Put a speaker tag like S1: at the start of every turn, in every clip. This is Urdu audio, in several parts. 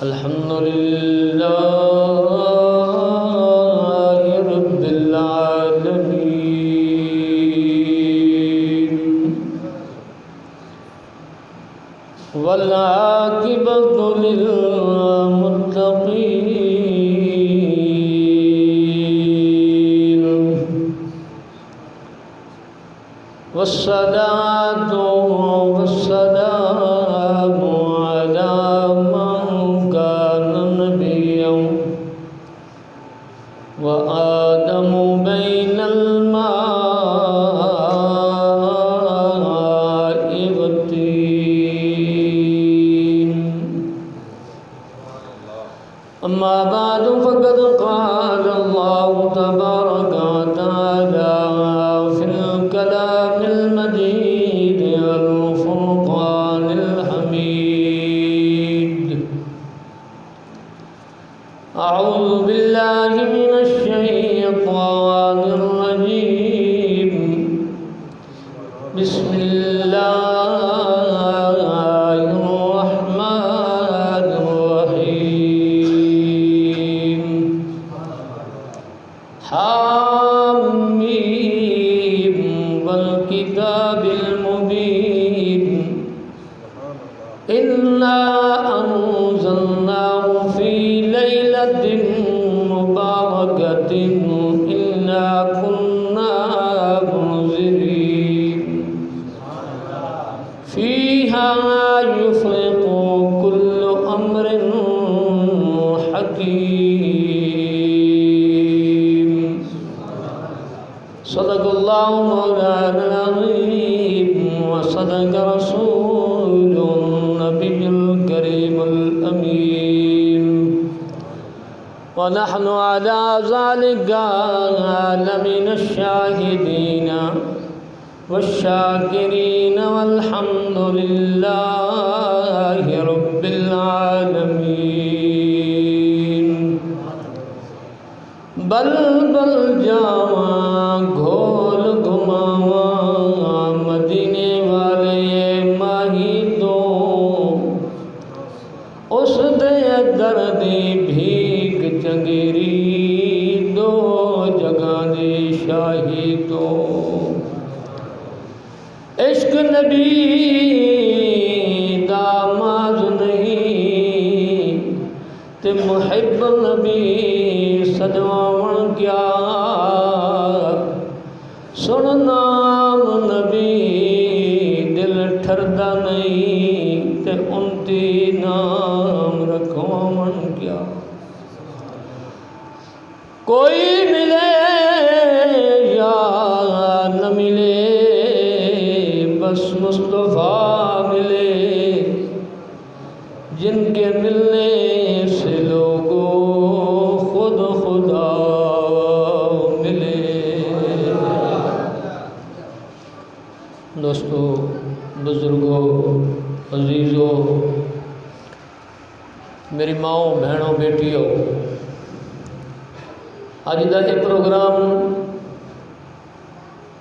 S1: الحمد للہ رب العالمین والعاقبۃ للمتقین والصلاة والسلام على من كان نبيا وآدم بين الماء والطين أما بعد فقد قال الله تبارك وتعالى في الكلام المجيد والفرقان الحميد أعوذ بالله من الشيطان الرجيم بسم الله الرحمن الرحيم حاميم والكتاب المبين إنا أنزلناه في ليلة مباركة إنا كنا منذرين فيها يفرق كل أمر حكيم صدق الله مولانا العظيم وصدق رسول النبي الكريم الأمين ونحن على ذلك من الشاهدين والشاكرين والحمد لله رب العالمين بل جاواں گھول گھماواں مدینے والے ماہی تو اس دے دردی بھیگ چنگیری دو جگہ دی شاہی تو عشق نبی داماد نہیں تے محب نبی سجواون کیا سن نام نبی دل ٹھردا نہیں تے انتی نام رکھواون کیا کوئی ملے یا نہ ملے بس مصطفیٰ ملے جن کے ملنے سے لوگوں خود خدا ملے۔ دوستو، بزرگوں، عزیزوں، میری ماؤں، بہنوں، بیٹیوں، آج دا یہ پروگرام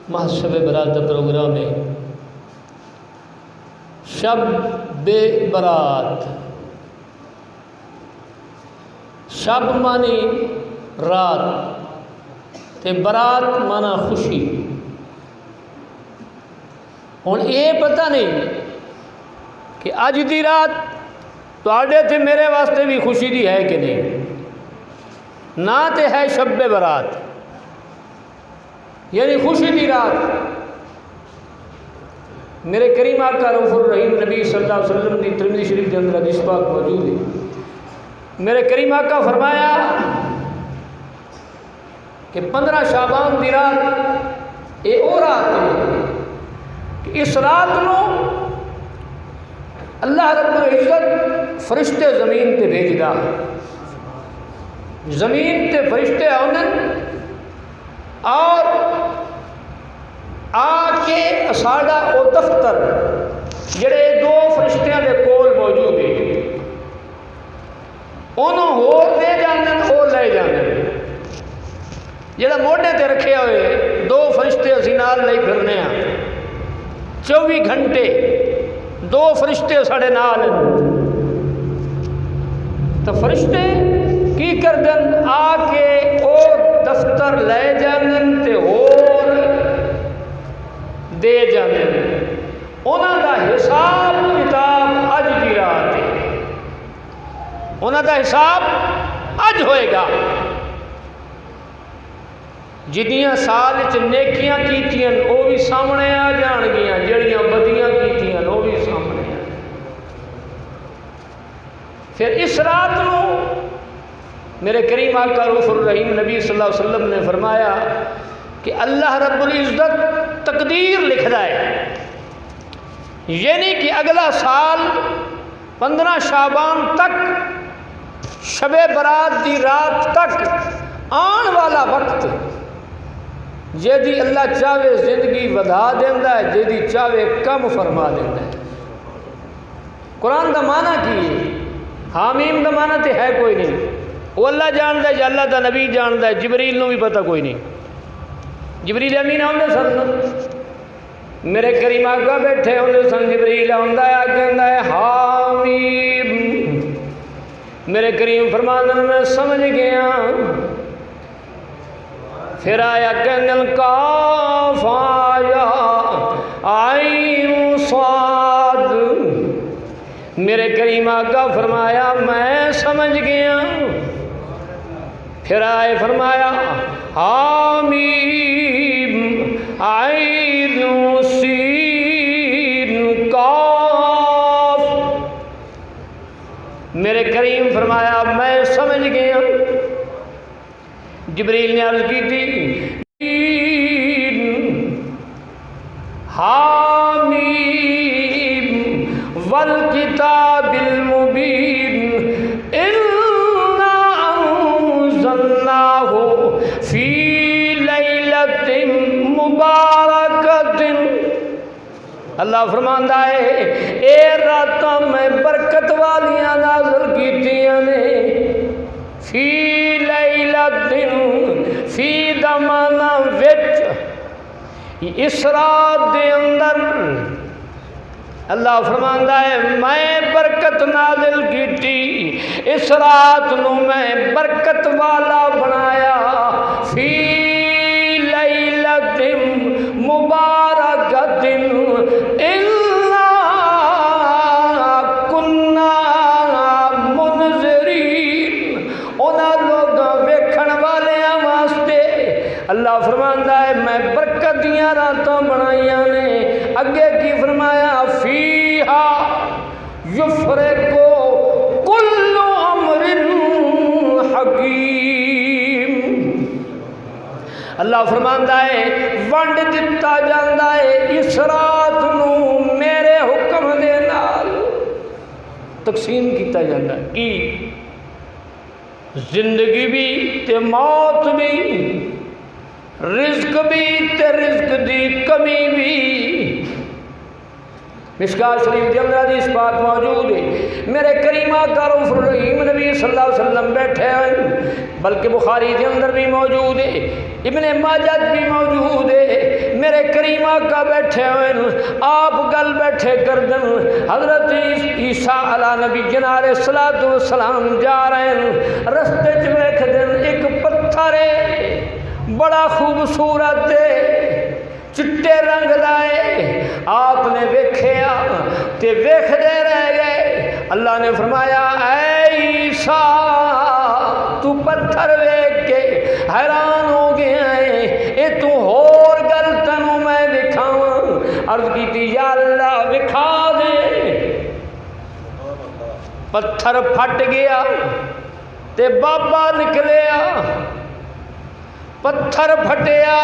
S1: محض شب برات کا پروگرام ہے۔ شب برات، شب مانی رات تے برات مانا خوشی۔ ہن یہ پتہ نہیں کہ اج دی رات تواڈے تے میرے واسطے بھی خوشی دی ہے کہ نہیں، نہ تے ہے شب برات یعنی خوشی دی رات۔ میرے کریم آقا رؤوف الرحیم نبی صلی اللہ علیہ وسلم دی ترمذی شریف کے اندر حدیث پاک موجود ہے۔ میرے کریم آقا فرمایا کہ 15 شعبان دی رات یہ او رات ہے کہ اس رات نو اللہ رب العزت فرشتے زمین تے بھیجدا، زمین تے فرشتے آندن اور آ کے ساڈا او دفتر جڑے دو فرشتیاں دے کول موجود ہے انہوں ہو لے جاندن، او لے جاندن۔ جڑا موڈے تے رکھے ہوئے دو فرشتے اسی نال لئی پھرنے ہیں 24 گھنٹے دو فرشتے ساڑے نال تو فرشتے کی کردن آ کے او دفتر لے جانن تے اور دے جانن انہاں دا حساب کتاب اج دی رات ہے انہاں دا حساب اج ہوئے گا جدیاں سال چ نیکیاں کیتیاں وہ بھی سامنے آ جان گیاں جڑیاں بدیاں کیتیاں وہ بھی سامنے آ پھر اس رات نو میرے کریم آقا رؤوف الرحیم نبی صلی اللہ علیہ وسلم نے فرمایا کہ اللہ رب العزت تقدیر لکھدا ہے یعنی کہ اگلا سال 15 شعبان تک شب برات دی رات تک آن والا وقت جیدی اللہ چاہے زندگی ودا دیندہ ہے جیدی چاہے کم فرما دیندہ ہے قرآن دا معنی کی ہے حامیم دا معنی تے ہے کوئی نہیں وہ اللہ جاندہ ہے یا اللہ دا نبی جاندہ ہے جبریل نو بھی پتہ کوئی نہیں جبریل امین آمدے سن میرے کریم آقا بیٹھے ہوندے سن جبریل آمدہ ہے حامیم میرے کریم فرماندن میں سمجھ گیا پھر آیا کہنن کاف آیا عین صاد میرے کریم آقا فرمایا میں سمجھ گیا پھر آئے فرمایا حامیم عین سین کاف میرے کریم فرمایا میں سمجھ گیا جبریل نے عرض کی تھی حامیم والکتاب المبین انا انزلناہ فی لیلۃ مبارکۃ اللہ فرماندہ ہے اے راتاں میں برکت والیاں نازل کیتیاں نے فی لیلۃ فی دمانا وچ اس رات دے اندر اللہ فرماندہ ہے میں برکت نازل کیتی اس رات نو میں برکت والا بنایا فی لیلۃ مبارکۃ الا کنا منذرین انہاں لوگاں ویکھن والیاں واسطے اللہ فرماندہ ہے میں برکت دیاں راتاں بنائیاں نے اگے کی فرمایا فیہا یفرقو کل امر حکیم اللہ فرماندہ ہے ونڈ دتا جاندہ ہے اس رات نو میرے حکم دے نال تقسیم کیتا جاندہ ہے کی زندگی بھی تے موت بھی رزق بھی تے رزق دی کمی بھی مشکات شریف کے اندر حدیث پاک موجود ہے میرے کریم آقا رؤوف الرحیم نبی صلی اللہ علیہ وسلم بیٹھے ہیں بلکہ بخاری کے اندر بھی موجود ہے ابن ماجہ بھی موجود ہے میرے کریم آقا بیٹھے ہیں آپ گل بیٹھے کردن حضرت عیسیٰ علیہ نبی علیہ الصلوۃ والسلام جا رہے ہیں رستے چ ویکھ دن ایک پتھر ہے بڑا خوبصورت ہے چٹے رنگ دائے آپ نے ویکھیا تے ویکھ دے رہ گئے اللہ نے فرمایا اے عیسیٰ تو پتھر ویکھ کے حیران ہو گیا ہے اے تو ہور گل تنوں میں دکھاواں عرض کی تھی یا اللہ دکھا دے پتھر پھٹ گیا تے بابا نکلیا پتھر پھٹیا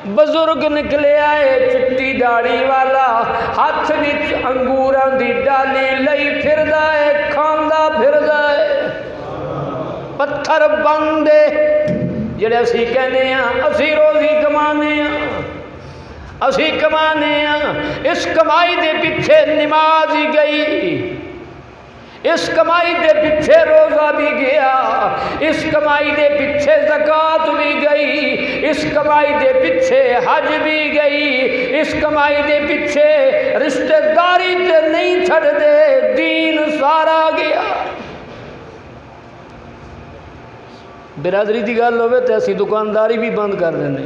S1: بزرگ نکلے آئے چٹی داڑھی والا ہاتھ وچ انگوراں دی ڈالی لئی پھردا ہے کھاندا پھردا ہے پتھر بندے جڑے اسی کہنے ہیں اسی روزی کمانے ہیں اسی کمانے ہیں اس کمائی دے پیچھے نماز ہی گئی اس کمائی دے پیچھے روزہ بھی گیا اس کمائی دے پیچھے زکوٰۃ بھی گئی اس کمائی دے پیچھے حج بھی گئی اس کمائی دے پیچھے رشتہ داری تے نہیں چھڑ دے دین سارا گیا برادری کی گل ہوے تو اسی دکانداری بھی بند کر دینے،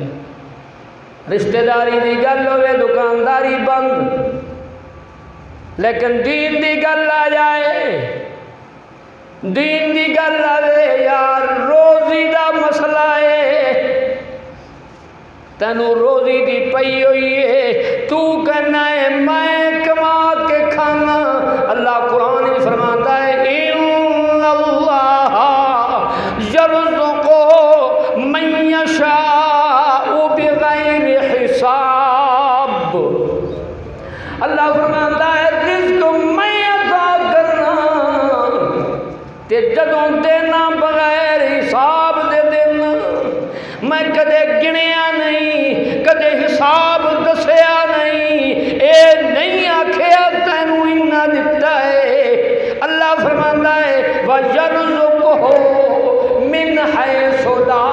S1: رشتہ داری کی گل ہوے دکانداری بند، لیکن دین دی گل آ جائے، دین دی گل آئے یار روزی دا مسئلہ ہے، تینوں روزی دی پئی ہوئی ہے، تو کہنا ہے میں کما کے کھانا، اللہ قرآن میں فرماتا ہے ان اللہ یرزق من یشاء بغیر حساب، اللہ فرماتا ہے رزق میں عطا کرنا تے جدوں دینا بغیر حساب دے دینا، میں کدے گنیا نہیں، کدے حساب دسیا نہیں، اے نہیں آکھیا تینوں اتنا دتا ہے، اللہ فرماتا ہے وَيَرْزُقْهُ مِنْ حَيْثُ لَا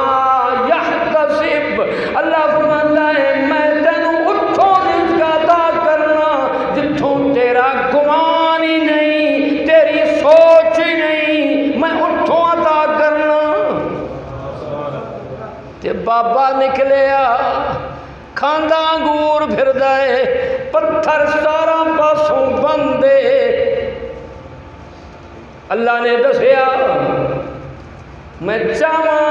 S1: يَحْتَسِبُ، اللہ فرماتا ہے میں تینوں اتھوں رزق عطا کرنا جتھوں تیرا گمان ہی نہیں، تیری سوچ ہی نہیں، میں اتھوں عطا کرنا۔ تے بابا نکلیا کھاندا انگور پھردا ہے، پتھر سارا پاسوں بندے، اللہ نے دسیا میں چاہواں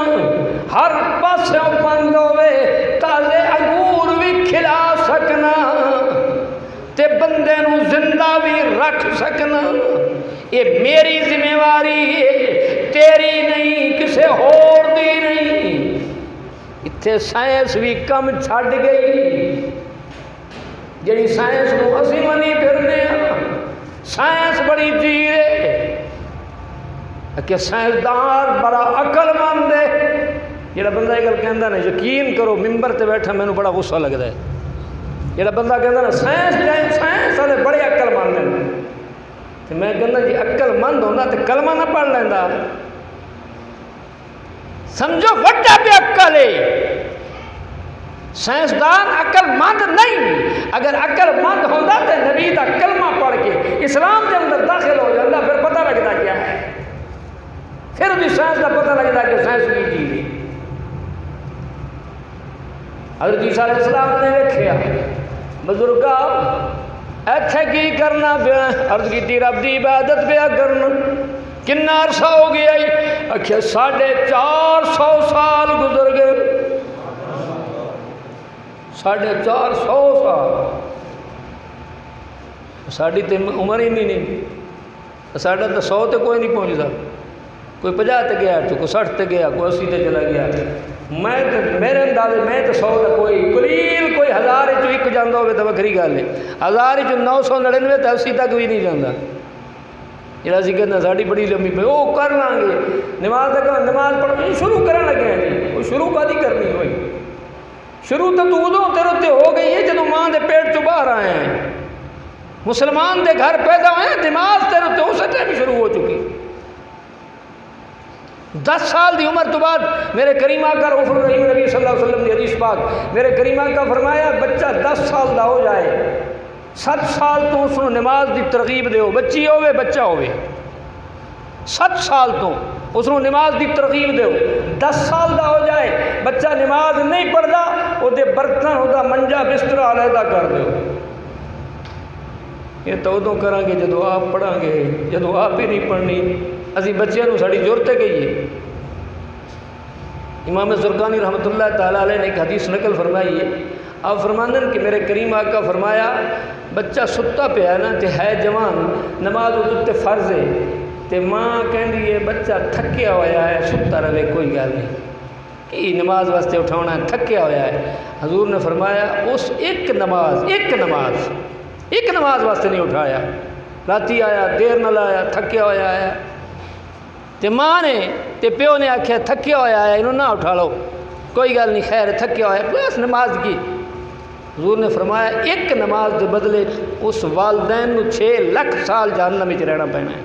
S1: ہر پاسوں بند ہوئے تازے انگور بھی کھلا سکنا تے بندے نو زندہ بھی رکھ سکنا، یہ میری ذمہ واری ہے، تیری نہیں، کسے ہور دی نہیں۔ اتھے سائنس بھی کم چھڈ گئی، جڑی سائنس نو اسی منی پھرنے ہاں، سائنس بڑی چیز ہے کہ سائنسدان بڑا عقل مند ہے، جڑا بندہ یہ گل کہندا نا یقین کرو ممبر تے بیٹھا مینوں بڑا غصہ لگدا ہے، جڑا بندہ کہندا نا سائنس والے بڑے عقل مند ہیں، تے میں کہنا جی عقل مند ہوندا تے کلمہ نہ پڑھ لیندا، سمجھو وڈا پہ عقل ہے، سائنسدان عقل مند نہیں، اگر عقل مند ہوتا تو نبی دا کلمہ پڑھ کے اسلام کے اندر داخل ہو جاتا، پھر پتہ لگتا کیا ہے، پھر بھی سائنس کا پتہ لگتا کہ سائنس کی چیز ہے۔ حضرت عیسیٰ علیہ السلام نے دیکھا بزرگا ایتھے کی کرنا پیا، عرض کی رب دی عبادت پیا کرنا، کنا عرصہ ہو گیا، آخیا 450 سال گزر گئے، 450 سال، ساری تو عمر ہی نہیں، ساڈا تو 100 تے کوئی نہیں پہنچتا، کوئی 50 تے گیا، کوئی 60 تے گیا، کوئی 80 تے چلا گیا، میں تو میرے اندازے میں تو 100 کا کوئی قلیل کوئی 1000 چ ایک جانا ہوئے تو وکری گل ہے، 1000 چ 999 تو 80 تک بھی نہیں جانا، جہاں اسی کہنا ساری بڑی لمبی پہ وہ کر لیں گے، نماز تک نماز پڑھنا شروع کرنے لگے ہیں، وہ شروع کدی کرنی ہوئی، شروع تو ادوں تیرے تے ہو گئی ہے جدوں ماں دے پیٹ چوں باہر آئے ہیں، مسلمان دے گھر پیدا ہوئے ہیں، نماز تیرے تے اس ٹائم شروع ہو چکی، 10 سال دی عمر تو بعد میرے کریم آقا رؤوف الرحیم نبی صلی اللہ علیہ وسلم دی حدیث پاک، میرے کریم آقا فرمایا بچہ 10 سال دا ہو جائے 7 سال تو اس کو نماز دی ترغیب دیو، بچی ہوئے بچہ ہوئے، 7 سال تو اس کو نماز دی ترغیب دیو، 10 سال دا ہو جائے بچہ نماز نہیں پڑھتا، وہ دے برتن ہوتا منجا بستر علیحدہ کر دیو، یہ تو ادوں کریں گے جدو آپ پڑھیں گے، جدو آپ ہی نہیں پڑھنی، اسی بچیاں نو ساڑی ضرورت ہے گئی ہے۔ امام زرقانی رحمۃ اللہ تعالیٰ علیہ نے ایک حدیث نقل فرمائی ہے، آپ فرماندے ہیں کہ میرے کریم آقا فرمایا بچہ ستا پہ ہے نا تے ہے جوان، نماز تے فرض ہے، تے ماں کہندی ہے بچہ تھکیا ہوا ہے ستا رہے کوئی گل نہیں، کہ نماز واسطے اٹھانا ہے، تھکیا ہوا ہے، حضور نے فرمایا اس ایک نماز واسطے نہیں اٹھایا، راتی آیا دیر نہ لایا تھکیا ہوا ہے، تے ماں نے تے پیو نے آخیا تھکیا ہوا ہے انہوں نہ اٹھا لو، کوئی گل نہیں خیر تھکیا ہوا ہے بس نماز کی، حضور نے فرمایا ایک نماز کے بدلے اس والدین کو 6 لاکھ سال جہنم میں رہنا پینا ہے،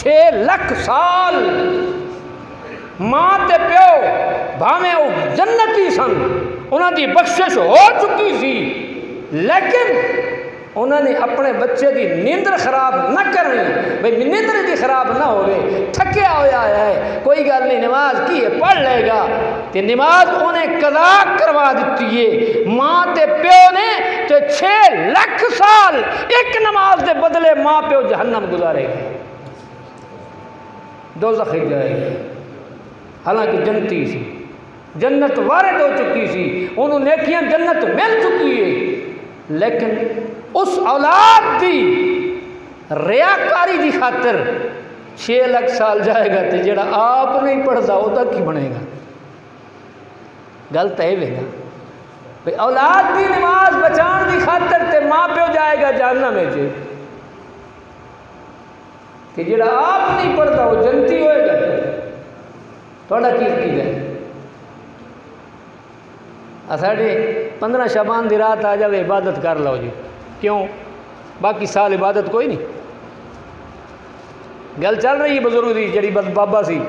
S1: 6 لاکھ سال، ماں تے پیو بھاویں وہ جنتی سن، انہوں دی بخشش ہو چکی سی، لیکن انہوں نے اپنے بچے کی نیندر خراب نہ کرنی بھائی نیندر کی خراب نہ ہوئے تھکیا ہوا ہے کوئی گل نہیں نماز کی ہے پڑھ لے گا تے نماز انہیں قضا کروا دیتی ہے ماں تے پیو نے تے 6 لاکھ سال ایک نماز دے بدلے ماں پیو جہنم گزارے گا دوزخ جائے گی حالانکہ جنتی سی جنت وارد ہو چکی سی انہوں نیکیاں جنت مل چکی ہے لیکن اس اولاد دی ریاکاری دی خاطر 6 لاکھ سال جائے گا تے جڑا آپ نہیں پڑھتا وہ کی بنے گا گل تو یہ نا بھئی اولاد دی نماز بچان دی خاطر تے ماں پیو جائے گا جہنم میں کہ جڑا آپ نہیں پڑھتا وہ جنتی ہوئے گا تھوڑا کی ہے ساڑھے 15 شعبان دی رات آ جائے عبادت کر لو جی کیوں باقی سال عبادت کوئی نہیں گل چل رہی ہے بزرگ دی جڑی بابا سی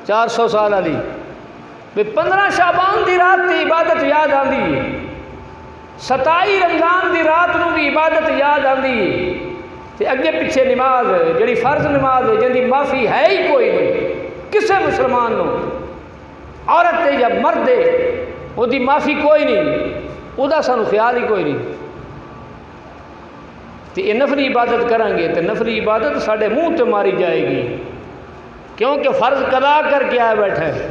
S1: 400 سال والی 15 شعبان دی رات دی عبادت یاد آندی ہے 27 رمضان دی رات نو بھی عبادت یاد آندی ہے تے اگے پیچھے نماز جڑی فرض نماز ہے جن دی معافی ہے ہی کوئی نہیں کسے مسلمان نو عورت تے یا مرد ہے وہ دی معافی کوئی نہیں وہ دا سانو خیال ہی کوئی نہیں تے یہ نفلی عبادت کریں گے تو نفلی عبادت ساڑھے منہ تے ماری جائے گی کیونکہ فرض قضا کر کے آئے بیٹھا ہے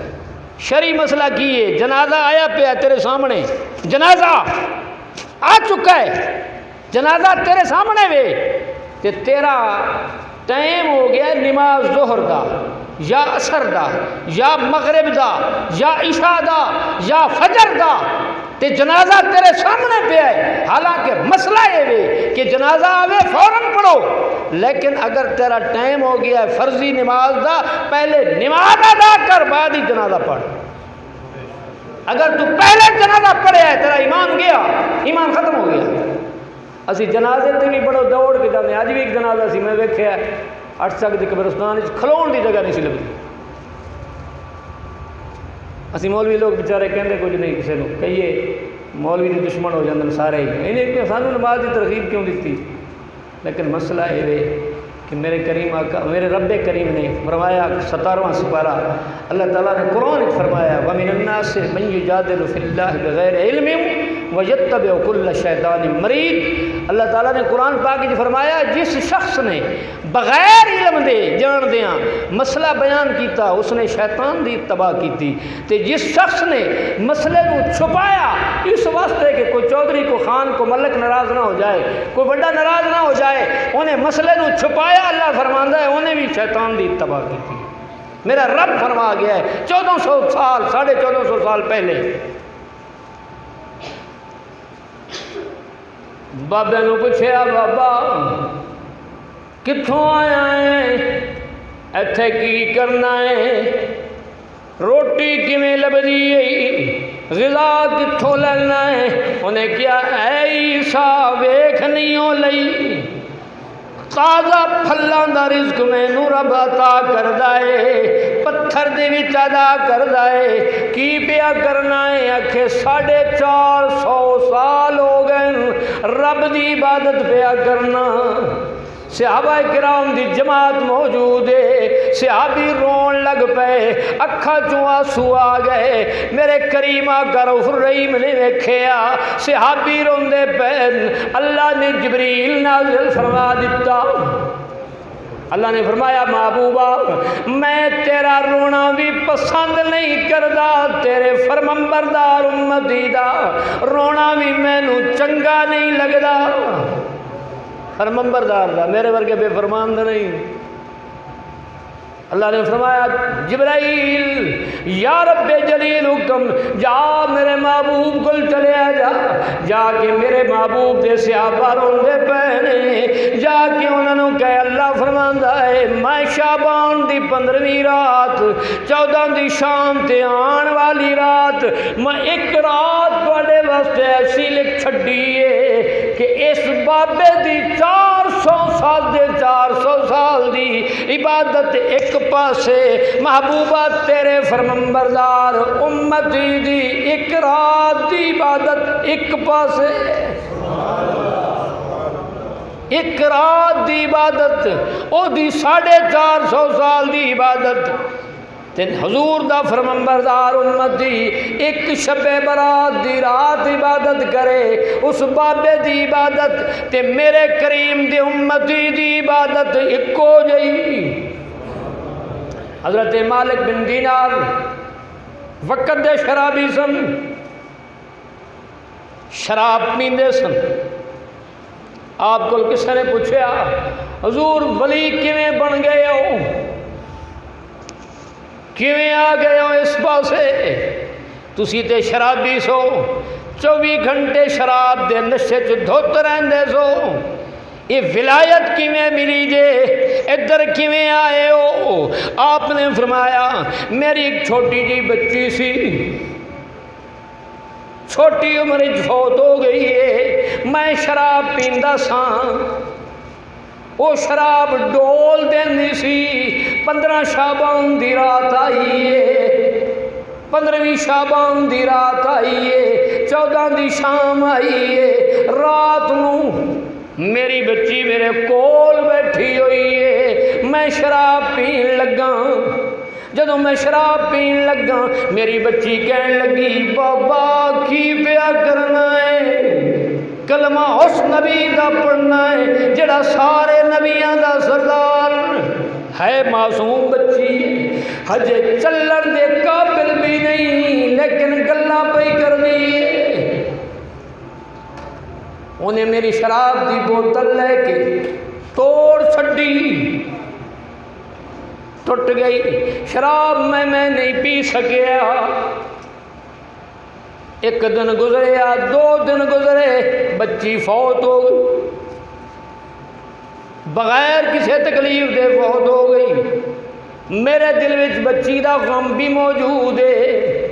S1: شرعی مسئلہ کی ہے جنازہ آیا پہ ہے تیرے سامنے جنازہ آ چکا ہے جنازہ تیرے سامنے وے تے تیرا ٹائم ہو گیا نماز ظہر دا یا عصر دا یا مغرب دا یا عشاء دا یا فجر دا تے جنازہ تیرے سامنے پہ ہے حالانکہ مسئلہ یہ ہے کہ جنازہ آوے فوراً پڑھو لیکن اگر تیرا ٹائم ہو گیا ہے فرضی نماز دا پہلے نماز ادا کر بعد ہی جنازہ پڑھ اگر تو پہلے جنازہ پڑھے ہے تیرا ایمان گیا ایمان ختم ہو گیا اسی جنازے تے بھی بڑو دوڑ کے جانے آج بھی ایک جنازہ سی میں ویکھیا 8 سک دی قبرستان کھلون دی جگہ نہیں سی لگتی اسی مولوی لوگ بیچارے کہندے کچھ نہیں کسی کو کہیے مولوی نے دشمن ہو جاندے سارے ہی انہیں سانو نماز کی ترغیب کیوں دیتی لیکن مسئلہ یہ ہے کہ میرے کریم آقا میرے رب کریم نے فرمایا 17واں سپارہ اللہ تعالیٰ نے قرآن فرمایا وَمِنَ النَّاسِ مَن يُجَادِلُ فِي اللَّهِ بِغَيْرِ عِلْمٍ وَيَتَّبِعُ كُلَّ شَيْطَانٍ مَرِيدٍ اللہ تعالیٰ نے قرآن پاک میں فرمایا جس شخص نے بغیر علم دے جان دیاں مسئلہ بیان کیتا اس نے شیطان دی اتباع کیتی تے جس شخص نے مسئلے کو چھپایا اس واسطے کہ کوئی چودھری کو خان کو ملک ناراض نہ ہو جائے کوئی بڑا ناراض نہ ہو جائے انہیں مسئلے کو چھپایا اللہ فرماندا ہے انہیں بھی شیطان دی اتباع کیتی میرا رب فرما گیا ہے 1400 سال 1450 سال پہلے بابے نو پوچھیا بابا کتھوں آیا ہے ایتھے کی کرنا ہے روٹی کیویں لبدی ہے غذا کتھوں لینا ہے انہیں کیا اے عیسیٰ ویکھ نہیں ہو لئی تازہ پھلاں دا رزق مینوں رب عطا کردا ہے پتھر دے وچ ادا کردا ہے کی پیا کرنا ہے آکھے 450 سال ہو گئے رب دی عبادت پیا کرنا صحابہ کرام دی جماعت موجود ہے صحابی رون لگ پے اکھاں چوں آنسو آ گئے میرے کریم آقا رؤوف الرحیم نے ویکھیا صحابی روندے پے اللہ نے جبریل نازل فرما دیتا اللہ نے فرمایا محبوبہ میں تیرا رونا بھی پسند نہیں کردا تیرے فرمانبردار امتی دا رونا بھی مینوں چنگا نہیں لگدا فرمانبردار دا میرے ورگے بے فرمان دا نہیں اللہ نے فرمایا جبرائیل یا رب جلیل حکم جا میرے محبوب کو چلے جا کے میرے محبوب دے صحابہ روندے پہنے جا کے انہوں نے کہے اللہ فرماندا ہے میں شعبان دی 15ویں رات 14 دی شام تے آن والی رات میں ایک رات بڑے واسطے ایسی لکھ چھڑی ہے کہ اس بابے دی 400 سال دی عبادت ایک پاسے محبوبہ تیرے فرمانبردار امتی دی ایک رات دی عبادت ایک پاسے ایک رات دی عبادت او دی 450 سال دی عبادت تے حضور دا فرمانبردار امتی ایک شب برات دی رات عبادت کرے اس بابے دی عبادت تے میرے کریم دی امتی دی عبادت ایکو جئی۔ حضرت مالک بن دینار وقت دے شرابی سن، شراب پیندے سن۔ آپ کو کسی نے پوچھا حضور ولی کیویں بن گئے ہو، کیویں آ گئے ہو اس پاسے؟ تسی تے شرابی سو، 24 گھنٹے شراب دے نشے چ دھوت رہندے سو، یہ ولایت کیویں ملی جے، ادھر کیویں آئے ہو؟ آپ نے فرمایا میری ایک چھوٹی جی بچی سی، چھوٹی عمر فوت ہو گئی ہے، میں شراب پیندا ساں، وہ شراب ڈول دینی سی۔ 15 شعبان دی رات آئی ہے، 15ویں شعبان دی رات آئی ہے، 14 دی شام آئی ہے، رات نو میری بچی میرے کول بیٹھی ہوئی ہے، میں شراب پین لگا۔ جدوں میں شراب پین لگا میری بچی کہن لگی بابا کی پیا کرنا ہے؟ کلمہ اس نبی دا پڑھنا ہے جڑا سارے نبیاں دا سردار ہے۔ معصوم بچی ہجے چلن دے قابل بھی نہیں لیکن گلاں پئی کر دی۔ انہیں میری شراب دی بوتل لے کے توڑ چھڈی، ٹوٹ گئی شراب، میں نہیں پی سکیا۔ ایک دن گزرے، 2 دن گزرے، بچی فوت ہو گئی، بغیر کسی تکلیف دے فوت ہو گئی۔ میرے دل وچ بچی دا غم بھی موجود ہے۔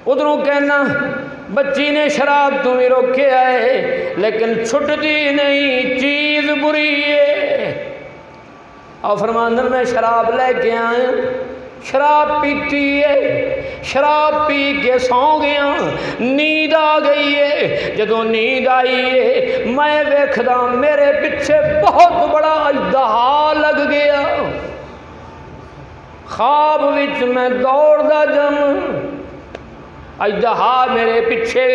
S1: ادھروں کہنا بچی نے شراب تو بھی روکے آئے لیکن چھٹتی نہیں، چیز بری ہے۔ اور فرماندہ میں شراب لے کے آیا، شراب پیتی ہے، شراب پی کے سو گیا، نیند آ گئی ہے۔ جدوں نیند آئی ہے میں ویکھدا میرے پیچھے بہت بڑا اژدہا لگ گیا۔ خواب وچ میں دوڑدا جم، اژدہا میرے پیچھے،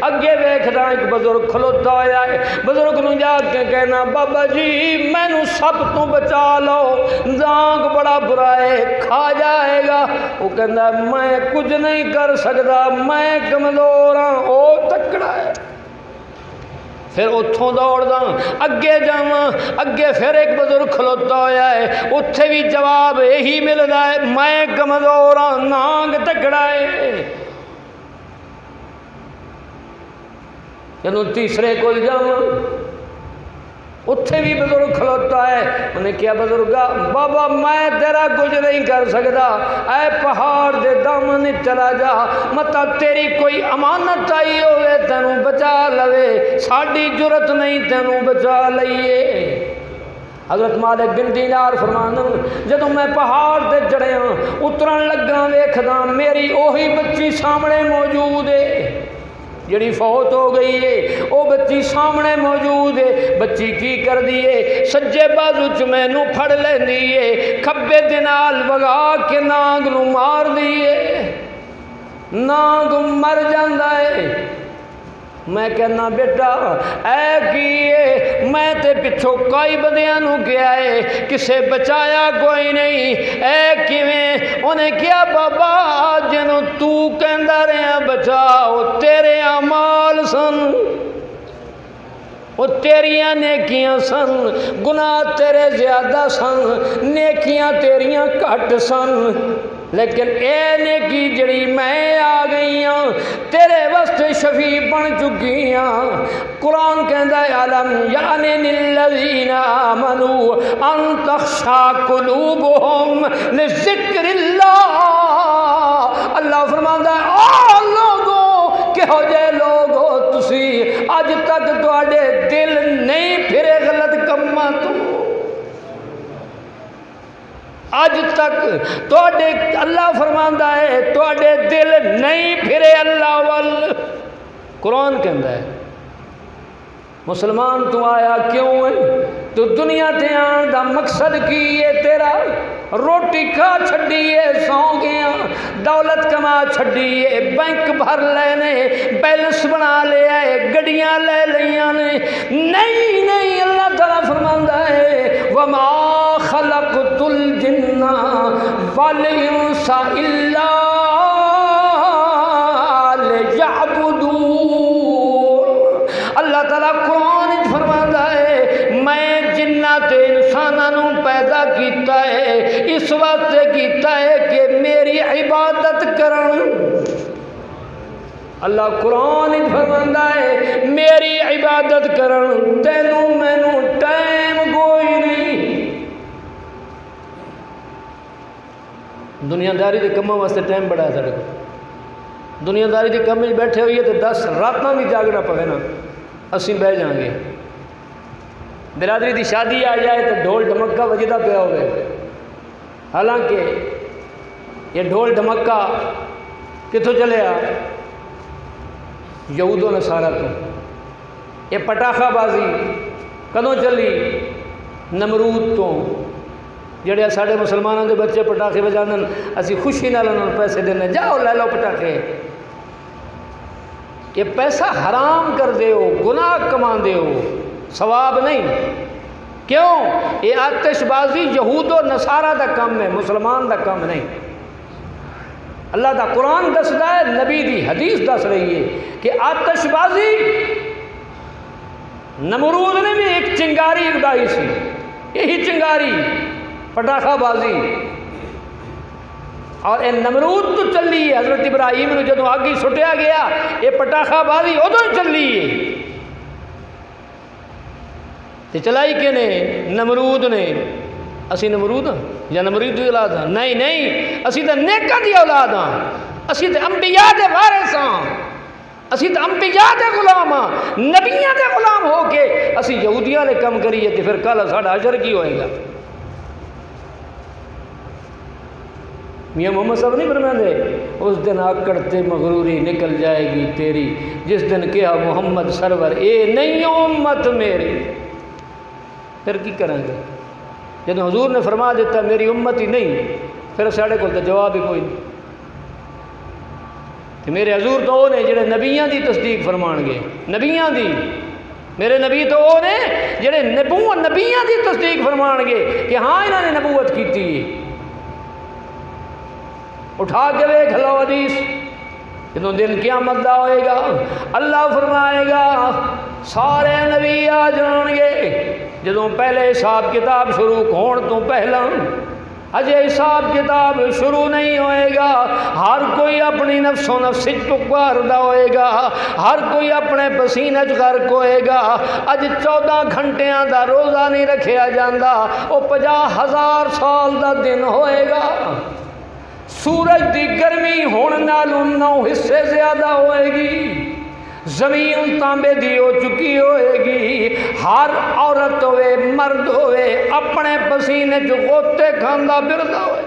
S1: اگے ویکھدا ایک بزرگ کھلوتا ہوا ہے۔ بزرگ نو جا کے کہنا بابا جی مینوں سب تو بچا لو، زانگ بڑا برا ہے کھا جائے گا۔ وہ کہندا میں کچھ نہیں کر سکتا، میں کمزور ہاں، او تکڑا ہے۔ پھر اتھوں دوڑدا اگے جاواں، اگے پھر ایک بزرگ کھلوتا ہوا ہے، اتھے بھی جواب یہی ملدا ہے میں کمزور ہاں، نانگ تکڑا ہے۔ جدوں تیسرے کول جاواں اتھے بھی بزرگ کھلوتا ہے۔ انہیں کیا بزرگا بابا میں تیرا کچھ نہیں کر سکتا، اے پہاڑ دے دامن چلا جا، متا تیری کوئی امانت آئی ہوئے تینوں بچا لوے، ساڈی جرت نہیں تینوں بچا لئیے۔ حضرت مالک بن دینار فرمانا جدوں میں پہاڑ تے چڑھیا اترن لگا ویکھدا میری اوہی بچی سامنے موجود ہے جڑی فوت ہو گئی ہے، وہ بچی سامنے موجود ہے۔ بچی کی کر دیے سجے بازو چ مینوں پھڑ لیندی ہے، کھبے دے نال وگا کے نانگ نو مار دیے، نانگ مر جاندا ہے۔ میں کہنا بیٹا اے کیے میں تے پچھوں کئی بندیاں نو کیا ہے کسے بچایا کوئی نہیں، اے کیویں؟ انہیں کیا بابا جنوں تو کہندا رہیا بچاؤ تیرے اعمال سن، وہ تیریاں نیکیاں سن، گناہ تیرے زیادہ سن، نیکیاں تیریاں گھٹ سن، لیکن اے نیکی جڑی میں آ گئی ہاں تیرے واسطے شفیع بن چکی ہاں۔ قرآن کہندا ہے علم یعنی للذین آمنوا ان تخشع قلوبہم لذکر اللہ۔ اللہ فرماندا ہے آ لوگوں کہو جے لوگو تسی اج تک تواڈے دل نہیں پھرے غلط کماں تو، اج تک تواڈے اللہ فرماندا ہے تواڈے دل نہیں پھرے اللہ وال۔ قرآن کہندا ہے مسلمان تو آیا کیوں ہے؟ تو دنیا تے آن دا مقصد کی ہے تیرا؟ روٹی کھا چھڈی ہے، سو گیا، دولت کما چھڈی ہے، بینک بھر لینے، بیلنس بنا لیا ہے، گڈیاں لے لیاں نے۔ نہیں نہیں، اللہ تعالیٰ فرماندا ہے وما خلقت الجن والانس الا لیعبدون۔ اللہ تعالیٰ قرآن فرماندا ہے میں جنات انسانوں پیدا کیتا ہے اس واسطے کیتا ہے کہ میری عبادت کرن۔ اللہ قرآن فرماندا ہے میری عبادت کرن، تینوں مینوں ٹائم کوئی نہیں۔ دنیا داری کے کموں واسطے ٹائم بڑا ہے سارے کو۔ دنیا داری کے کم میں بیٹھے ہوئیے تو 10 راتاں بھی جاگنا پڑے نا، اسی بہ جائیں گے۔ برادری دی شادی آ جائے تو ڈھول ڈھمکا وجدہ پیا ہوئے، حالانکہ یہ ڈھول ڈھمکا کتوں چلے آ؟ یہود و نصارہ تو۔ یہ پٹاخہ بازی کدوں چلی؟ نمرود تو، جڑے ساڈے مسلمانوں کے بچے پٹاخے بجاندن اسی خوشی نال انہاں نوں پیسے دینے، جاؤ لے لو پٹاخے۔ یہ پیسہ حرام کر دے ہو، گناہ کما دے ہو، ثواب نہیں۔ کیوں؟ یہ آتش بازی یہود و نصارہ دا کام ہے، مسلمان دا کام نہیں۔ اللہ دا قرآن دسدا ہے، نبی دی حدیث دس رہی ہے کہ آتش بازی نمرود نے بھی ایک چنگاری اگائی سی، یہی چنگاری پٹاخہ بازی، اور یہ نمرود تو چلی ہے۔ حضرت ابراہیم نے جدوں آگی سٹیا گیا یہ پٹاخہ بازی ادوں ہی چلی ہے۔ تے چلائی کہ نے؟ نمرود نے۔ اسی نمرود ہاں یا نمرود دی اولاد ہاں؟ نہیں نہیں، اسی تے نیکاں دی اولاد ہاں، اسی تے انبیاء دے وارث ہاں، اسی تے انبیاء دے غلام ہاں، نبیاں دے غلام ہو کے اسی یہودیاں نے کم کریے تے پھر کل ساڈا اجر کی ہوئے گا؟ میاں محمد صاحب نہیں فرماندے اس دن آکڑتے مغروری نکل جائے گی تیری، جس دن کہا محمد سرور اے نہیں امت میری۔ پھر کی کریں گے؟ جب حضور نے فرما دیتا میری امت ہی نہیں، پھر ساڑھے کو تو جواب ہی کوئی نہیں۔ تو میرے حضور تو وہ نے جڑے نبیاں دی تصدیق فرمان گے، نبیاں دی، میرے نبی تو وہ نے جڑے نبیاں دی تصدیق فرمان گے کہ ہاں انہوں نے نبوت کی تھی۔ اٹھا کے ویکھ لو حدیث، جدوں دن قیامت دا ہوئے گا اللہ فرمائے گا سارے نبی آ جان گے، جدوں پہلے حساب کتاب شروع ہون تو پہلا، اجے حساب کتاب شروع نہیں ہوئے گا، ہر کوئی اپنی نفس و نفس پکاردا ہوئے گا، ہر کوئی اپنے پسینے چ غرق ہوئے گا۔ اج 14 گھنٹیاں دا روزہ نہیں رکھیا جاندا، وہ 50,000 سال دا دن ہوئے گا۔ سورج دی گرمی ہون نالوں 9 حصے زیادہ ہوئے گی، زمین تانبے دی ہو چکی ہوئے گی، ہر عورت ہوئے مرد ہوئے اپنے پسینے جو غوطے کھاندا پھردا ہوئے،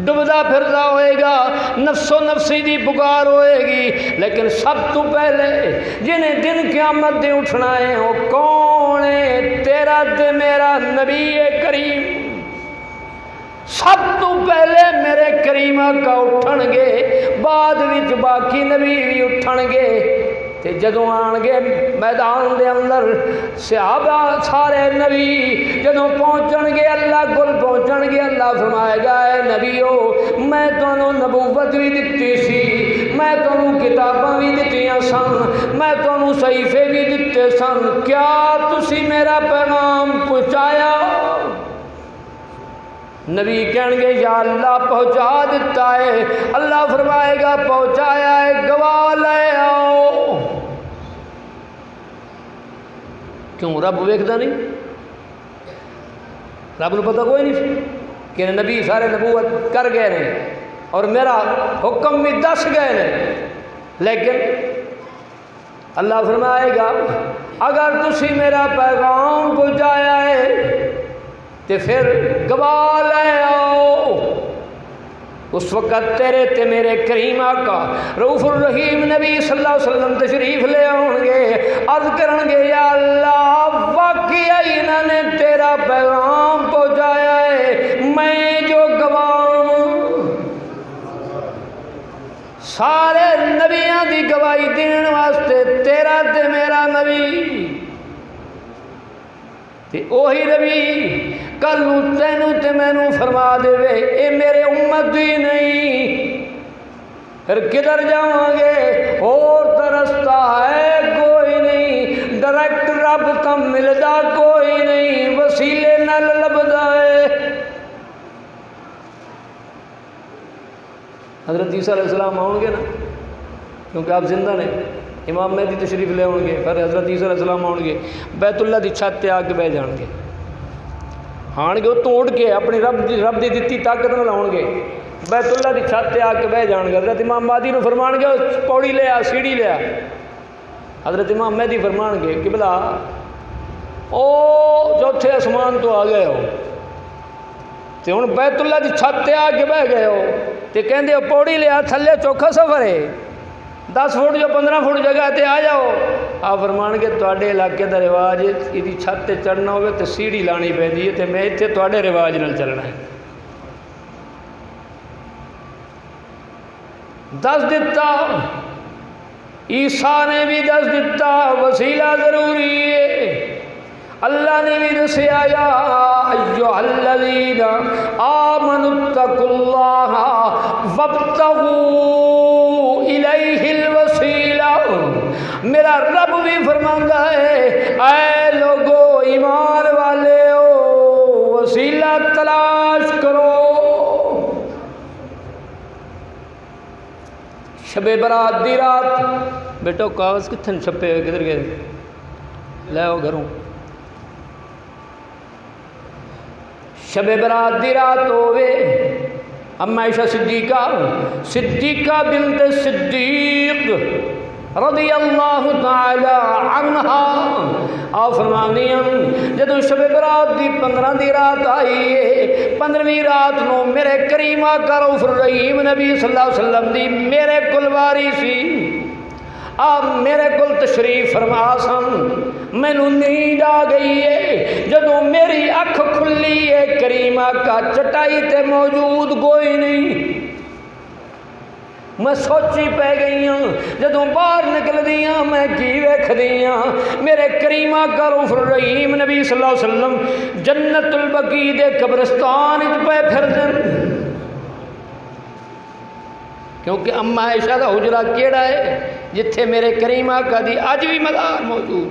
S1: ڈبدا پھردا ہوئے گا، نفس و نفسی دی پکار ہوئے گی۔ لیکن سب تو پہلے جنہیں دن قیامت دے اٹھنا ہے وہ کون ہے؟ تیرا تے میرا نبی کریم۔ سب تو پہلے میرے کریم آقا اٹھن گے، بعد وچ باقی نبی بھی اٹھن گے۔ تے جدوں آن گے میدان دے اندر صحابہ سارے نبی جدوں پہنچن گے اللہ کول پہنچن گے، اللہ فرمائے گا اے نبیو میں تانوں نبوت بھی دتی سی، میں تانوں کتاباں بھی دتیاں سن، میں تانوں صحیفے بھی دتے سن، کیا تسی میرا پیغام پہنچایا؟ نبی کہیں گے یا اللہ پہنچا دیتا ہے۔ اللہ فرمائے گا پہنچایا ہے، گواہ لے آؤ۔ کیوں؟ رب ویکھدا نہیں؟ رب کو پتہ کوئی نہیں کہ نبی سارے نبوت کر گئے نے اور میرا حکم بھی دس گئے نے، لیکن اللہ فرمائے گا اگر تسی میرا پیغام پہنچایا ہے تے پھر گواہ لے آؤ۔ اس وقت تیرے تے میرے کریم آقا رؤوف الرحیم نبی صلی اللہ علیہ وسلم تشریف لے آؤں گے، عرض کرن گے یا اللہ واقعی انہاں نے تیرا پیغام پہنچایا ہے، میں جو گواہ ہوں سارے نبیاں دی گواہی دین واسطے تیرا تے میرا نبی تے اوہی نبی کل نو تینوں تے مینوں فرما دے وے اے میرے امت ہی نہیں، پھر کدھر جاؤں گے؟ اور تو رستہ ہے کوئی نہیں، ڈائریکٹ رب تم ملدا کوئی نہیں، وسیلے نال لبدا ہے۔ حضرت عیسیٰ علیہ السلام آؤں گے نا، کیونکہ آپ زندہ نے، امام مہدی تشریف لے آؤں گے، پھر حضرت عیسیٰ علیہ السلام آؤں گے، بیت اللہ دی چھت تے آ کے بہ جان گے، آن گے وہ توڑ کے اپنی رب دی دتی طاقت نال آؤں گے، بیت اللہ دی چھت تے آ کے بہ جان گے۔ حضرت امام مہدی نو فرمان گے پوڑی لیا سیڑھی لیا، حضرت امام مہدی فرمان گے قبلہ او چوتھے آسمان تو آ گئے ہو تے ہن بیت اللہ دی چھت تے آ کے بہ گئے ہو تے کہندے ہو پوڑی لیا تھلے چوکھا سفر ہے، 10 فٹ جو 15 فٹ جگہ تے آ جاؤ۔ آپ فرمان کے تواڈے علاقے دا رواج ایدی چھت تے چڑھنا ہوئے تے سیڑھی لانی پیندی ہے تے میں اتنے تواڈے رواج نال چلنا ہے۔ دس دیتا عیسیٰ نے بھی دس دیتا وسیلہ ضروری ہے، اللہ نے بھی دسیا یا ایھا الذین آمنوا اتقوا اللہ وابتغوا الیہ الوسیلہ۔ میرا رب بھی فرماندا ہے اے لوگو ایمان والے ہو وسیلہ تلاش کرو۔ شب برات دی رات بیٹو کاغذ کتنے چھپے ہوئے کدھر گئے لے آؤ گھروں، شب برات دی رات ہوئے، اما عائشہ صدیقہ بنت صدیق رضی اللہ تعالی عنہا آپ فرمانی ہیں جدو شب برات دی 15 دی رات آئی ہے، 15ویں رات نو میرے کریم آقا رؤوف الرحیم نبی صلی اللہ علیہ وسلم دی میرے کل واری سی، آپ میرے کل تشریف فرما سن، مینوں نیند آ گئی ہے، جدو میری اکھ کھلی ہے کریم آقا چٹائی تے موجود کوئی نہیں، میں سوچی پہ گئی ہوں، جدوں باہر نکل دیاں میں کی ویکھ دیاں میرے کریم آقا رؤوف الرحیم نبی صلی اللہ علیہ وسلم جنت البقیع دے قبرستان وچ پے پھردن، کیونکہ اما عائشہ دا حجرہ کیڑا ہے جتھے میرے کریم آقا دی اج بھی مزار موجود،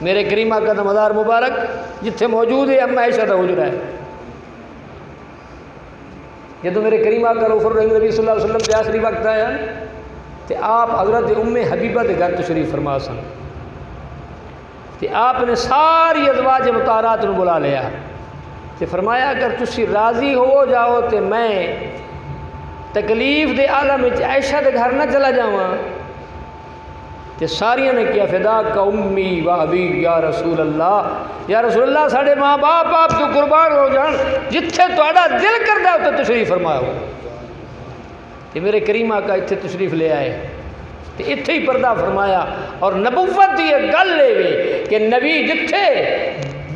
S1: میرے کریم آقا دا مزار مبارک جتھے موجود ہے اما عائشہ دا حجرہ ہے۔ جدو میرے کریم آقا رؤوف الرحیم نبی صلی اللہ علیہ وسلم کے آخری وقت آیا تو آپ حضرت ام حبیبہ کے گھر تشریف فرما سن، تو آپ نے ساری ازواج مطہرات کو بلا لیا تو فرمایا اگر تسی راضی ہو جاؤ تو میں تکلیف دے عالم وچ عائشہ دے گھر نہ چلا جاواں، تے ساریاں نے کیا فدا کا امی و ابی یا رسول اللہ ساڑھے ماں باپ آپ تو قربان ہو جان، جتھے تہاڈا دل کردا اتنے تشریف فرماؤ۔ تے میرے کریم آقا اتنے تشریف لے آئے تے اتنے ہی پردہ فرمایا، اور نبوت یہ گل لے وے کہ نبی جتھے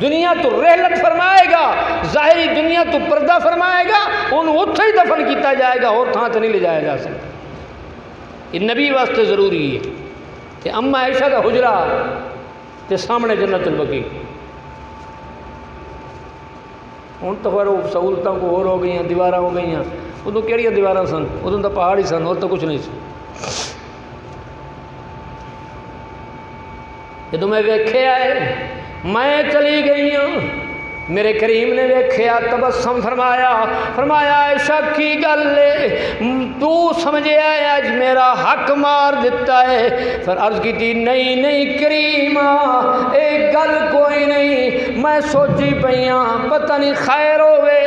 S1: دنیا تو رحلت فرمائے گا، ظاہری دنیا تو پردہ فرمائے گا، انہوں اتھے ہی دفن کیتا جائے گا، اور تھاں تے نہیں لے جایا جا سکتا۔ یہ نبی واسطے ضروری ہے کہ اما عائشہ کا حجرہ تے سامنے جنت البقیع، ہوں تو پھر سہولتوں کو اور ہو گئی ہیں، دیوار ہو گئی ہیں، ادو کہڑی دیوار سن، ادو تو پہاڑ ہی سن، اور تو کچھ نہیں سی۔ جدو میں ویکھیا ہے میں چلی گئی ہوں، میرے کریم نے ویکھیا تبسم فرمایا عائشہ کی گل ہے تو سمجھے آئے آج میرا حق مار دیتا ہے، پھر عرض کی تھی نہیں کریمہ ایک گل کوئی نہیں، میں سوچی پئیاں پتہ نہیں خیر ہوئے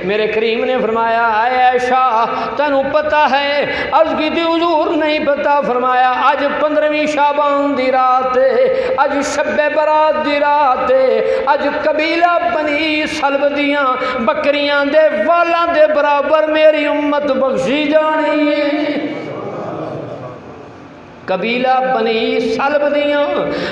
S1: میرے کریم نے فرمایا اے عائشہ تینوں پتہ ہے؟ عرض کی تھی حضور نہیں پتہ۔ فرمایا اج 15ویں شعبان دی رات ہے، اج شب برات دی رات ہے، اج قبیلہ بنی سلب دیاں بکریاں دے والاں دے برابر میری امت بخشی جانی ہے۔ قبیلہ بنی سلب دیاں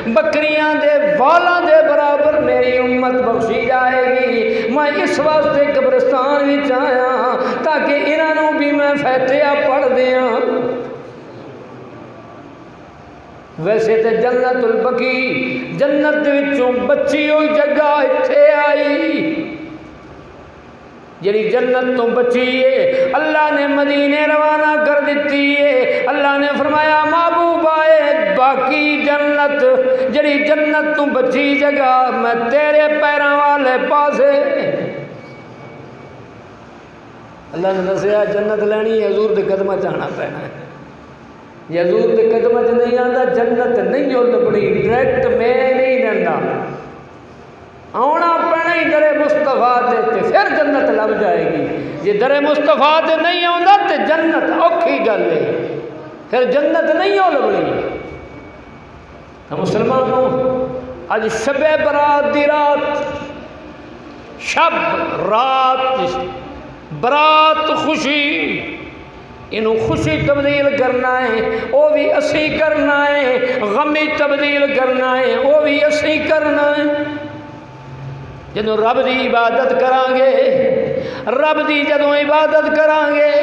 S1: بکریاں دے والاں دے برابر میری امت بخشی جائے گی۔ میں اس واسطے قبرستان وچ آیا تاکہ انہاں بھی میں فاتحہ پڑھ دیاں۔ ویسے تے جنت البقیع جنت وچوں بچی ہوئی جگہ اتھے آئی، جڑی جنت تو بچی ہے اللہ نے مدینے روانہ کر دیتی ہے۔ اللہ نے فرمایا محبوب آئے باقی جنت جڑی جنت تو بچی جگہ میں تیرے پیراں والے پاسے۔ اللہ نے دسیا جنت لینی حضور دے قدماں چ آنا پینا ہے، جے حضور دے قدماں چ نہیں آندا جنت نہیں ہو لبنی، ڈائریکٹ میں نہیں دیندا، آنا پینا ہی در مصطفیٰ تے پھر جنت لب جائے گی۔ جے در مصطفیٰ تے نہیں آندا تے جنت اوکھی گل ہے، پھر جنت نہیں ہو لبنی۔ مسلمانوں اج شب برات دی رات، شب رات برات خوشی، انہوں خوشی تبدیل کرنا ہے وہ بھی اسی کرنا ہے، غمی تبدیل کرنا ہے وہ بھی اسی کرنا ہے۔ جدوں رب دی عبادت کران گے، رب دی جدوں عبادت کران گے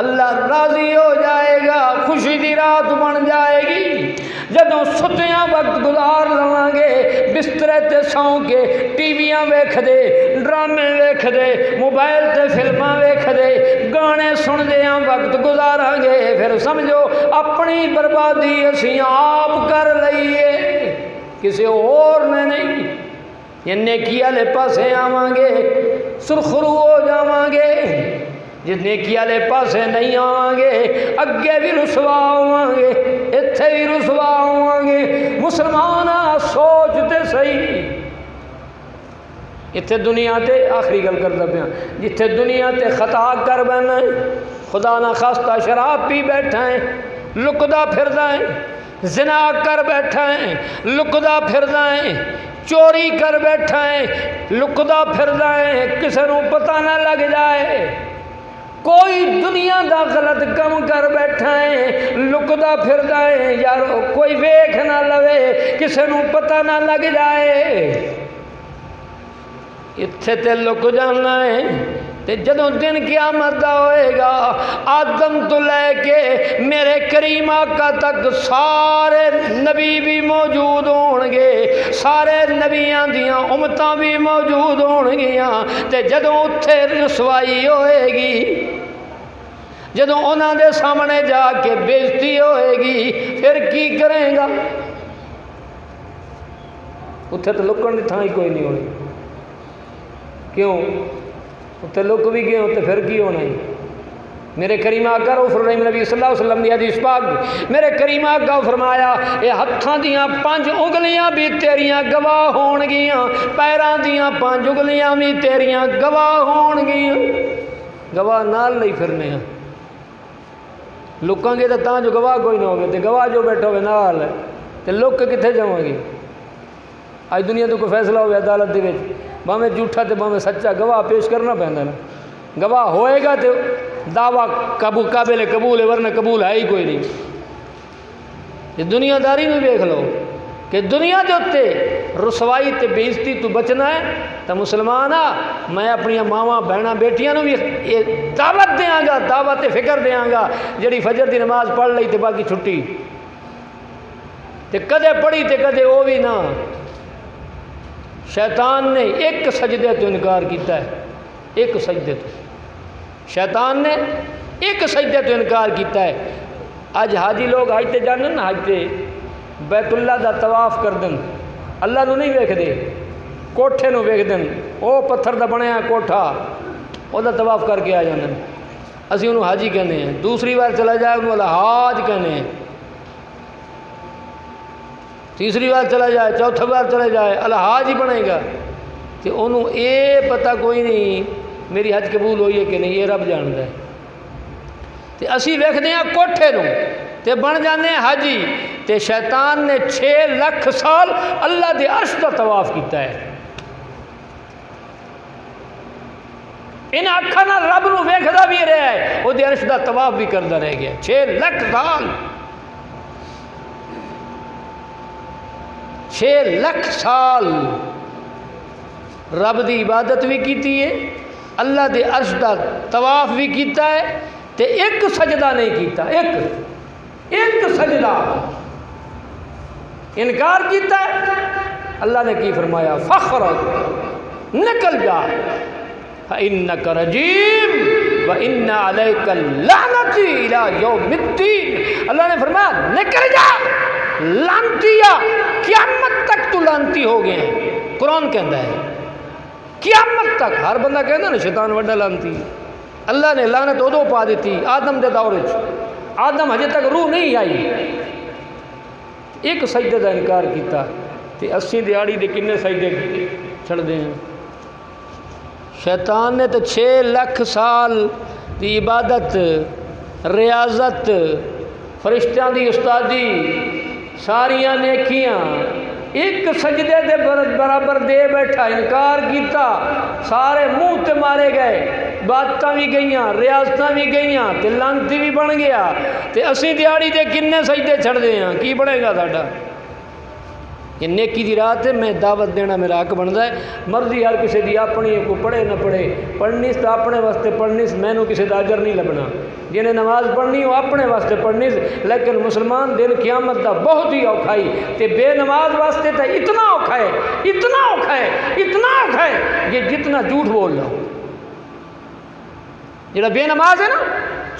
S1: اللہ راضی ہو جائے گا، خوشی دی رات بن جائے گی۔ جدوں ستیاں وقت گزار لواں گے بسترے تے سوں کے ٹی ویاں ویکھ دے، ڈرامے ویکھ دے، موبائل تے فلماں ویکھ دے، گانے سن دیاں وقت گزاراں گے، پھر سمجھو اپنی بربادی اسی آپ کر لئیے، کسی اور نے نہیں۔ یہ نیکی والے پاسے آواں گے سرخرو ہو جاواں گے، جس نیکی والے پاسے نہیں آواں گے اگے بھی رسوا ہوواں گے اتھے بھی رسوا ہوواں گے۔ مسلمان سوچ تے صحیح، اتھے دنیا تے آخری گل کردا پیا، جتھے دنیا تے خطا کر بیٹھا ہے، خدا نہ خواستہ شراب پی بیٹھا ہے، لکدا پھردا ہے، زنا کر بیٹھا ہے، لکدا پھردا ہے، چوری کر بیٹھا ہے، لکدا پھردا ہے، کسے نوں پتہ نہ لگ جائے، کوئی دنیا دا غلط کم کر بیٹھا ہے، لکدا پھردا ہے، یارو کوئی ویکھ نہ لوے، کسے نوں پتہ نہ لگ جائے، اتھے تے لک جانا ہے۔ تے جدوں دن قیامت دا ہوئے گا آدم تو لے کے میرے کریم آقا تک سارے نبی بھی موجود ہون گے، سارے نبیاں دیاں امتاں بھی موجود ہون گیاں، تے جدوں اتھے رسوائی ہوئے گی، جدوں انہاں دے سامنے جا کے بےزتی ہوئے گی پھر کی کریں گا؟ اتھے تو لکن دی تھاں ہی کوئی نہیں ہونی، کیوں؟ اتنے لک بھی گئے ہوتے پھر کی ہونا ہے؟ میرے کریم آقا رؤوف الرحیم نبی صلی اللہ علیہ وسلم دی حدیث پاک میرے کریم آقا فرمایا اے ہتھاں دیاں 5 انگلیاں بھی تیریاں گواہ ہون گیاں، پیراں دیاں 5 انگلیاں بھی تیریاں گواہ ہون گیاں۔ گواہ نال نہیں پھرنے ہیں، لکاں گے تو جو گواہ کوئی نہ ہوگے، تو گواہ جو بیٹھا ہوئے نال ہے تو لک کتنے جاؤں گے؟ اج دنیا تو کوئی فیصلہ ہوئے عدالت دے وچ باویں جھوٹا تے باویں سچا گواہ پیش کرنا پہندا نا، گواہ ہوئے گا تو دعویٰ قابل قبول ہے، ورنہ قبول ہے ہی کوئی نہیں۔ یہ دنیا داری میں دیکھ لو کہ دنیا دے اتے رسوائی تے بےزتی تو بچنا ہے تو مسلمان میں اپنی ماواں بہناں بیٹیاں نو بھی یہ دعوت دیاں گا، دعوت فکر دیاں گا، جڑی فجر دی نماز پڑھ لئی تے باقی چھٹی تے کدے پڑھی تے کدے وہ بھی نہ۔ شیطان نے ایک سجدے تو انکار کیتا ہے، ایک سجدے تو شیطان نے ایک سجدے تو انکار کیتا ہے۔ اج حاجی لوگ حج تے جانن نا، حج تے بیت اللہ دا طواف کر دن، اللہ نو نہیں ویکھ دے، کوٹھے نو ویکھ دن، او پتھر دا بنیا کوٹھا او دا طواف کر کے آ جاندن، اسی انہوں حاجی کہنے ہیں۔ دوسری بار چلا جائے انہوں الحاج کہنے ہیں، تیسری بار چلا جائے، چوتھا بار چلا جائے الحاج ہی بنے گا۔ کہ انہوں اے پتہ کوئی نہیں میری حج قبول ہوئی ہے کہ نہیں یہ رب جانتا ہے. تے اسی ویکھدے ہاں کوٹھے نوں تے بن جانے ہیں حاجی تے شیطان نے 6 لکھ سال اللہ دے عرش دا طواف کیتا ہے. ان اکھاں نال رب نو ویکھدا بھی رہا ہے او دے عرش دا طواف بھی کردا رہ گیا. 6 لکھ سال 6 لکھ سال رب دی عبادت بھی کیتی ہے, اللہ دے عرش دا طواف بھی کیتا ہے تے ایک سجدہ نہیں کیتا. ایک سجدہ انکار کیتا ہے. اللہ نے کی فرمایا فخرج نکل جا فإنک رجیم وإن علیک اللعنۃ الی یوم الدین. اللہ نے فرمایا نکل جا لعنتیا, قیامت تک تو لعنتی ہو گئے ہیں. قرآن کہتا ہے قیامت تک. ہر بندہ کہنا نا شیطان وڈا لعنتی. اللہ نے لعنت ادو پا دیتی آدم دے دور وچ. آدم ہجے تک روح نہیں آئی. ایک سجدے دا انکار کیتا تے 80 دیہاڑی دے کنے سجدے چھڑ دے ہیں. شیطان نے تو 6 لکھ سال دی عبادت, ریاضت, فرشتیاں دی استادی, ساریاں نیکیاں ایک سجدے دے برابر دے بیٹھا, انکار کیتا, سارے منہ تے مارے گئے, باتاں بھی گئیاں, ریاضتاں بھی گئیاں تے لعنتی بھی بن گیا تے 80 دیہاڑی دے کنے سجدے چھڑ دے ہیں. کی بنے گا ساڈا؟ کہ نیکی دی رات ہے, میں دعوت دینا میرا حق بنتا ہے. مرضی ہر کسی دی اپنی ہے, کوئی پڑھے نہ پڑھے. پڑھنی تو اپنے واسطے پڑھنی, مینوں کسی دا اجر نہیں لبنا. جنہیں نماز پڑھنی وہ اپنے واسطے پڑھنی, لیکن مسلمان دن قیامت دا بہت ہی اوکھا ہی تے بے نماز واسطے تو اتنا اوکھا ہے, اتنا اوکھا ہے, اتنا اوکھا ہے یہ جتنا جھوٹ بول رہا ہوں. جڑا بے نماز ہے نا,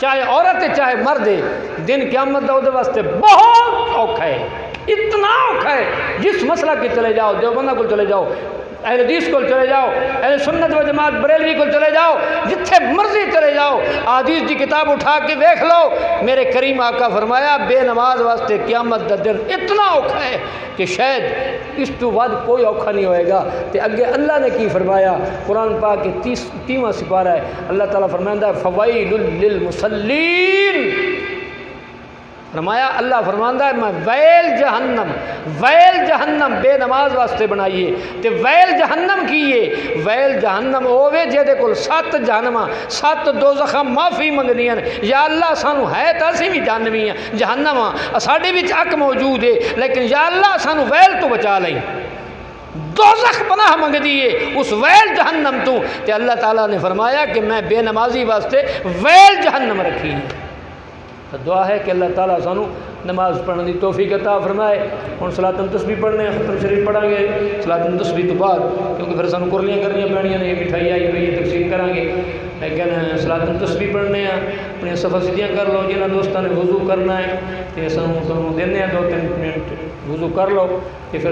S1: چاہے عورت ہے چاہے مرد ہے, دن قیامت دا وہ واسطے بہت اوکھا ہے, اتنا اوکھا ہے. جس مسئلہ کی چلے جاؤ, دیوبندہ کو چلے جاؤ, اہل حدیث کو چلے جاؤ, اہل سنت و جماعت بریلوی کو چلے جاؤ, جتھے مرضی چلے جاؤ, حدیث کی کتاب اٹھا کے دیکھ لو. میرے کریم آقا فرمایا بے نماز واسطے قیامت دا دن اتنا اوکھا ہے کہ شاید اس تو بعد کوئی اوکھا نہیں ہوئے گا. تے اگے اللہ نے کی فرمایا, قرآن پاک کے 30واں سپارہ ہے, اللہ تعالیٰ فرمائندہ ہے فویل للمصلین. فرمایا اللہ فرماندہ ہے میں ویل جہنم بے نماز واسطے بنائیے تے ویل جہنم کیے. ویل جہنم ہووے جہدے کول 7 جہنماں 7 دوزخاں معافی منگنیاں, یا اللہ سانو ہے تو اسی بھی جہنمی ہیں, جہنم ہاں ساڈے وچ حق موجود ہے, لیکن یا اللہ سانو ویل تو بچا لئی. دوزخ پناہ منگ دیے اس ویل جہنم تو. تے اللہ تعالیٰ نے فرمایا کہ میں بے نمازی واسطے ویل جہنم رکھی ہے. دعا ہے کہ اللہ تعالیٰ سانو نماز پڑھنے دی توفیق عطا فرمائے. ہن صلاۃ التسبیح پڑھنے, ختم شریف پڑھیں گے صلاۃ التسبیح تو بعد, کیونکہ پھر سانو کرلیاں کرنیاں پڑنیاں نے, یہ مٹھائی آئی ہوئی ہے تقسیم کریں گے. لیکن صلاۃ التسبیح پڑھنے ہیں, اپنی صفحہ سیدھیاں کر لو. جنہاں دوستاں نے وضو کرنا ہے تے سانو دینے 2-3 منٹ وضو کر لو کہ پھر